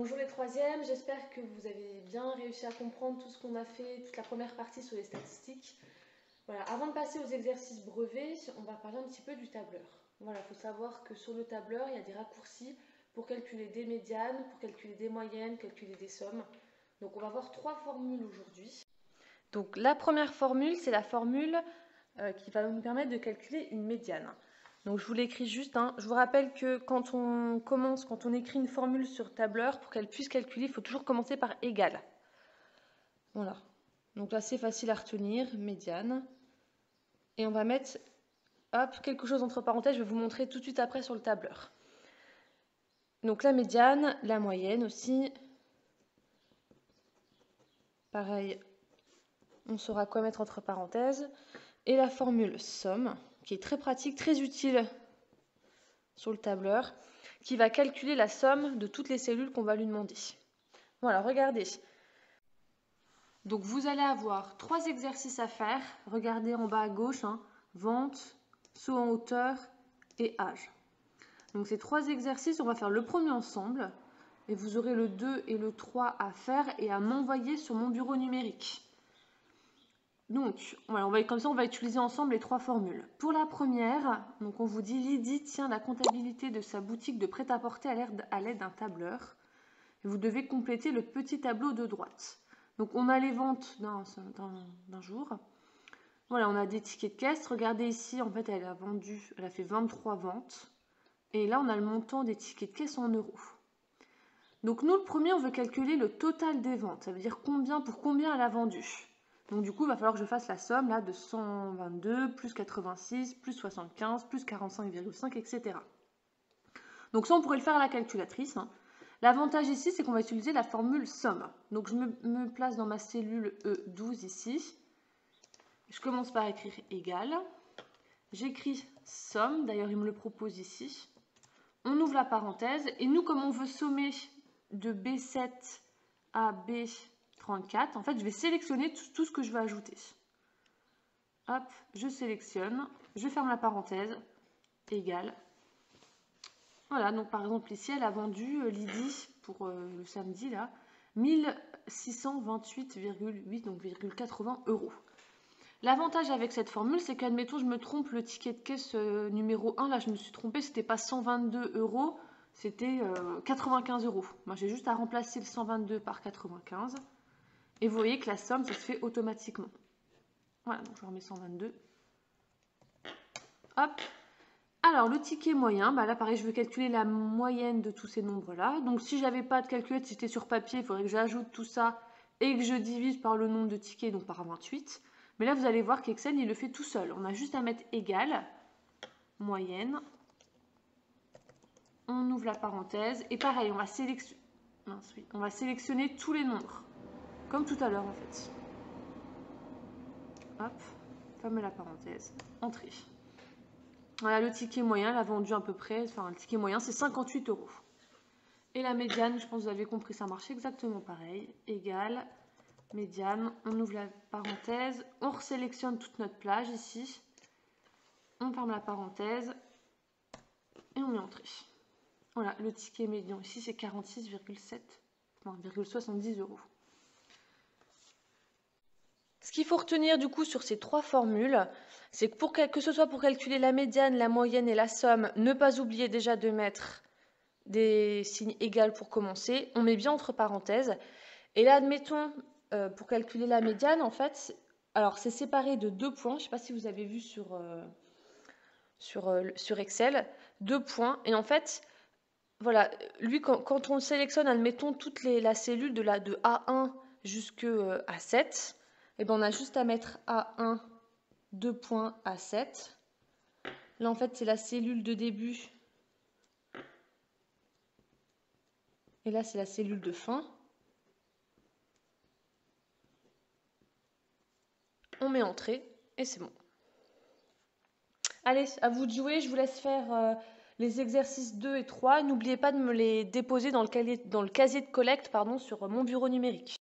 Bonjour les troisièmes, j'espère que vous avez bien réussi à comprendre tout ce qu'on a fait, toute la première partie sur les statistiques. Voilà, avant de passer aux exercices brevets, on va parler un petit peu du tableur. Voilà, il faut savoir que sur le tableur, il y a des raccourcis pour calculer des médianes, pour calculer des moyennes, calculer des sommes. Donc on va voir trois formules aujourd'hui. Donc la première formule, c'est la formule qui va nous permettre de calculer une médiane. Donc je vous l'écris juste, je vous rappelle que quand on écrit une formule sur tableur, pour qu'elle puisse calculer, il faut toujours commencer par égal. Voilà. Donc là c'est facile à retenir, médiane. Et on va mettre, quelque chose entre parenthèses, je vais vous montrer tout de suite après sur le tableur. Donc la médiane, la moyenne aussi. Pareil, on saura quoi mettre entre parenthèses. Et la formule somme, qui est très pratique, très utile sur le tableur, qui va calculer la somme de toutes les cellules qu'on va lui demander. Voilà, regardez. Donc vous allez avoir trois exercices à faire. Regardez en bas à gauche, vente, saut en hauteur et âge. Donc ces trois exercices, on va faire le premier ensemble. Et vous aurez le 2 et le 3 à faire et à m'envoyer sur mon bureau numérique. Donc, voilà, comme ça, on va utiliser ensemble les trois formules. Pour la première, donc on vous dit Lydie tient la comptabilité de sa boutique de prêt-à-porter à l'aide d'un tableur. Et vous devez compléter le petit tableau de droite. Donc, on a les ventes d'un jour. Voilà, on a des tickets de caisse. Regardez ici, en fait, elle a fait 23 ventes. Et là, on a le montant des tickets de caisse en euros. Donc, nous, le premier, on veut calculer le total des ventes. Ça veut dire pour combien elle a vendu. Donc du coup, il va falloir que je fasse la somme là de 122, plus 86, plus 75, plus 45,5, etc. Donc ça, on pourrait le faire à la calculatrice. L'avantage ici, c'est qu'on va utiliser la formule somme. Donc je me place dans ma cellule E12 ici. Je commence par écrire égal. J'écris somme, d'ailleurs il me le propose ici. On ouvre la parenthèse et nous, comme on veut sommer de B7 à B34, en fait, je vais sélectionner tout ce que je veux ajouter. Hop, je sélectionne, je ferme la parenthèse, égal. Voilà, donc par exemple ici, elle a vendu, Lydie, pour le samedi, là, 1628,8, donc 80 €. L'avantage avec cette formule, c'est qu'admettons, je me trompe, le ticket de caisse numéro 1, là, je me suis trompée, c'était pas 122 €, c'était 95 €. Moi, j'ai juste à remplacer le 122 par 95. Et vous voyez que la somme, ça se fait automatiquement. Voilà, donc je remets 122. Hop. Alors, le ticket moyen, là, pareil, je veux calculer la moyenne de tous ces nombres-là. Donc, si j'avais pas de calculette, si c'était sur papier, il faudrait que j'ajoute tout ça et que je divise par le nombre de tickets, donc par 28. Mais là, vous allez voir qu'Excel, il le fait tout seul. On a juste à mettre égal, moyenne. On ouvre la parenthèse. Et pareil, on va sélectionner tous les nombres. Comme tout à l'heure, en fait. Hop, fermez la parenthèse, entrée. Voilà, le ticket moyen, l'a vendu à peu près, le ticket moyen, c'est 58 €. Et la médiane, je pense que vous avez compris, ça marche exactement pareil. Égal, médiane, on ouvre la parenthèse, on resélectionne toute notre plage ici. On ferme la parenthèse et on met entrée. Voilà, le ticket médian ici, c'est 46,70 €. Ce qu'il faut retenir du coup sur ces trois formules, c'est que ce soit pour calculer la médiane, la moyenne et la somme, ne pas oublier déjà de mettre des signes égaux pour commencer. On met bien entre parenthèses. Et là, admettons, pour calculer la médiane, en fait, alors c'est séparé de 2 points. Je ne sais pas si vous avez vu sur Excel, 2 points. Et en fait, voilà, lui, quand on sélectionne, admettons, la cellule de A1 jusqu'à 7, et ben on a juste à mettre A1, 2 points, A7. Là, en fait, c'est la cellule de début. Et là, c'est la cellule de fin. On met entrée et c'est bon. Allez, à vous de jouer. Je vous laisse faire les exercices 2 et 3. N'oubliez pas de me les déposer dans le casier de collecte sur mon bureau numérique.